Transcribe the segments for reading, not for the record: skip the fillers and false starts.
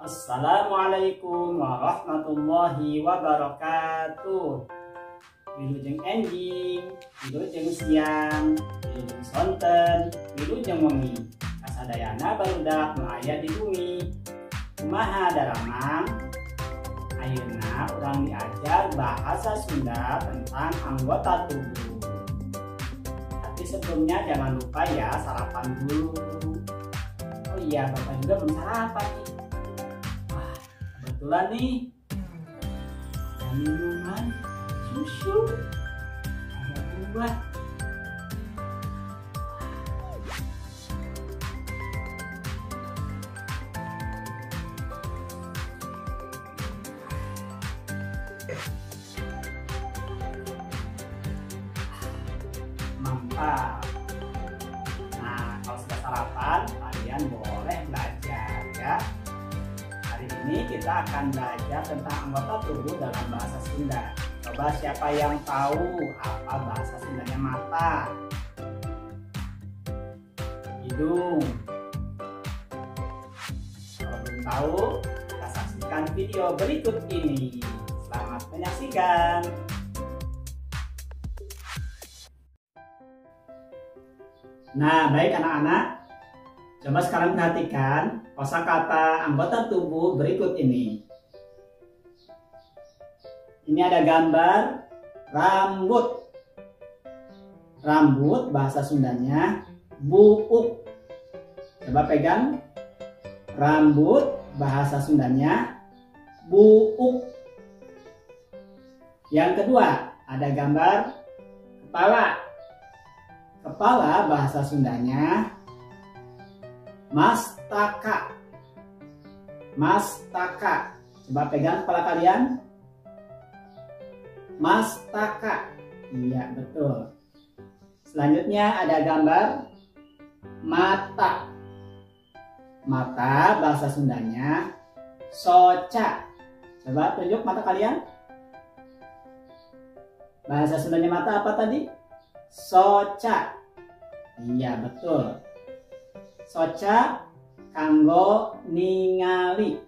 Assalamualaikum warahmatullahi wabarakatuh. Wilujeng enjing, wilujeng siang, wilujeng sonten, wilujeng wengi. Kasadayana barudak nu aya di bumi. Kumaha daramang? Ayeuna urang diajar bahasa Sunda tentang anggota tubuh. Tapi sebelumnya jangan lupa ya sarapan dulu. Oh iya, Bapak juga belum sarapan nih. Kebetulan nih ada minuman susu, ada buah. Mantap. Nah, kalau sudah sarapan kalian boleh belajar ya. Hari ini kita akan belajar tentang anggota tubuh dalam bahasa Sunda. Coba siapa yang tahu apa bahasa Sundanya mata? Hidung. Kalau belum tahu, kita saksikan video berikut ini. Selamat menyaksikan. Nah, baik anak-anak. Coba sekarang perhatikan kosakata anggota tubuh berikut ini. Ini ada gambar rambut. Rambut bahasa Sundanya buuk. Coba pegang. Rambut bahasa Sundanya buuk. Yang kedua, ada gambar kepala. Kepala bahasa Sundanya mastaka. Mastaka. Coba pegang kepala kalian. Mastaka. Iya, betul. Selanjutnya ada gambar mata. Mata bahasa Sundanya soca. Coba tunjuk mata kalian. Bahasa Sundanya mata apa tadi? Soca. Iya, betul. Soca kanggo ningali.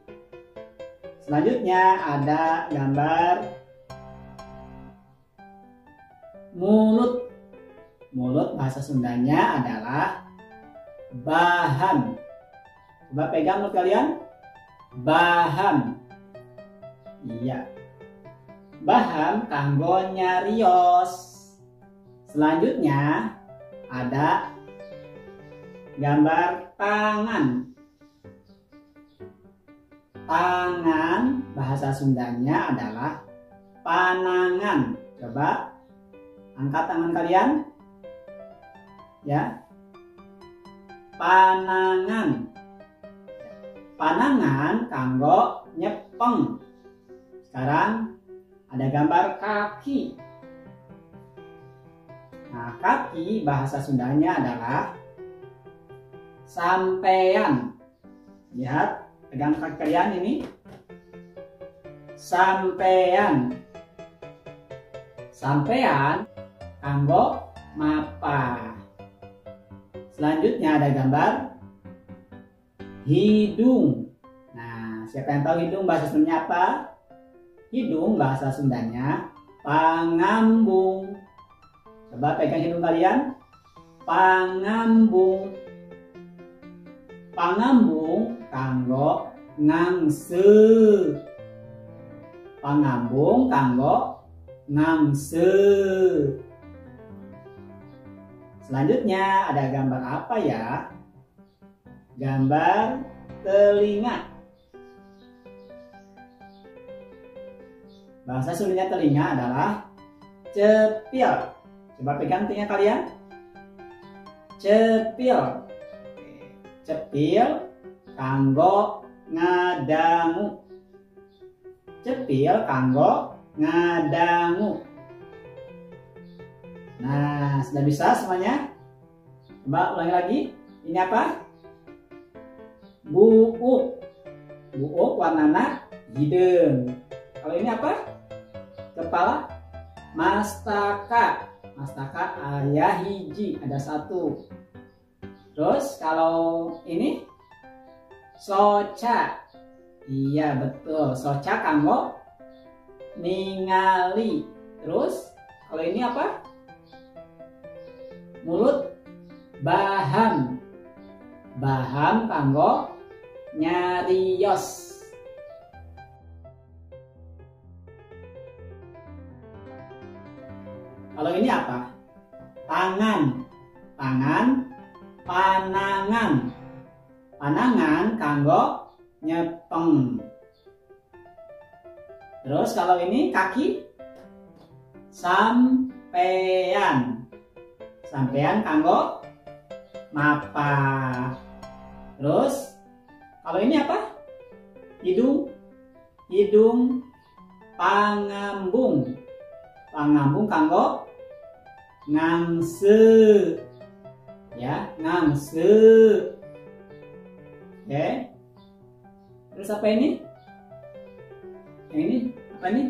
Selanjutnya ada gambar mulut. Mulut bahasa Sundanya adalah bahan. Coba pegang mulut kalian. Bahan. Iya. Bahan kanggo nyarios. Selanjutnya ada gambar tangan. Tangan bahasa Sundanya adalah panangan. Coba angkat tangan kalian. Ya. Panangan. Panangan kanggo nyepeng. Sekarang ada gambar kaki. Nah, kaki bahasa Sundanya adalah sampean. Lihat, pegang kaki kalian ini. Sampean. Sampean kanggo mapa. Selanjutnya ada gambar hidung. Nah, siapa yang tahu hidung bahasa Sundanya apa? Hidung bahasa Sundanya pangambung. Coba pegang hidung kalian. Pangambung. Pangambung kanggo ngangse. Pangambung kanggo ngangse. Selanjutnya ada gambar apa ya? Gambar telinga. Bahasa Sundanya telinga adalah cepil. Coba pegang telinga kalian. Cepil. Cepil kanggo ngadangu. Cepil kanggo ngadangu. Nah, sudah bisa semuanya? Coba ulangi lagi. Ini apa? Buuk. Buuk warnana hidung. Kalau ini apa? Kepala. Mastaka. Mastaka ayah hiji, ada satu. Terus kalau ini soca, Iya betul. Soca kanggo ningali. Terus kalau ini apa? Mulut. Baham. Baham kanggo nyarios. Kalau ini apa? Tangan. Tangan. Panangan. Panangan kanggo nyepeng. Terus kalau ini kaki. Sampean. Sampean kanggo mapa. Terus kalau ini apa? Hidung. Hidung pangambung. Pangambung kanggo ngangse. Ya, ngangse. Oke. Terus apa ini? Yang ini apa ini?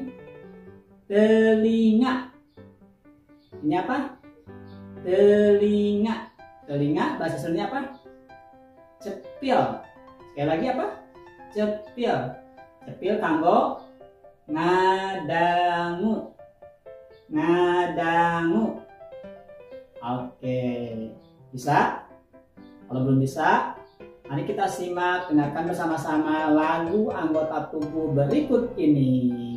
Telinga. Ini apa? Telinga. Telinga bahasa Sundanya apa? Cepil. Sekali lagi apa? Cepil. Cepil kanggo ngadangu. Ngadangu. Oke. Bisa? Kalau belum bisa, mari kita simak, dengarkan bersama-sama lagu anggota tubuh berikut ini.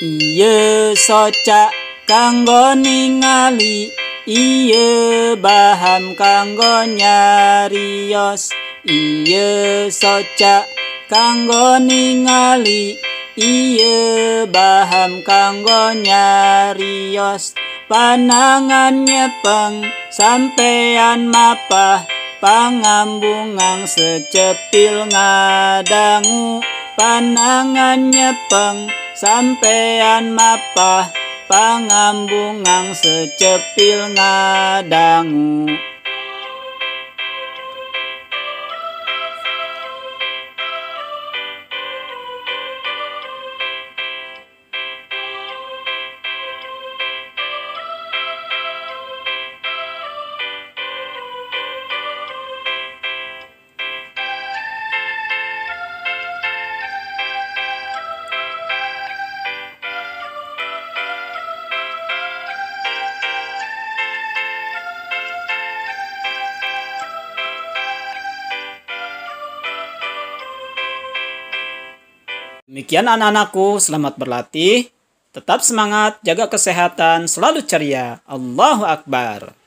Ieu soca kanggo ningali, ieu baham kanggo nyarios. Ieu soca kanggo ningali, ieu baham kanggo nyarios. Panangan nyepeng sampean mapah, pangambungang secepil ngadangu. Panangan nyepeng sampean mapah, pangambungang secepil ngadangu. Demikian anak-anakku, selamat berlatih. Tetap semangat, jaga kesehatan, selalu ceria. Allahu Akbar.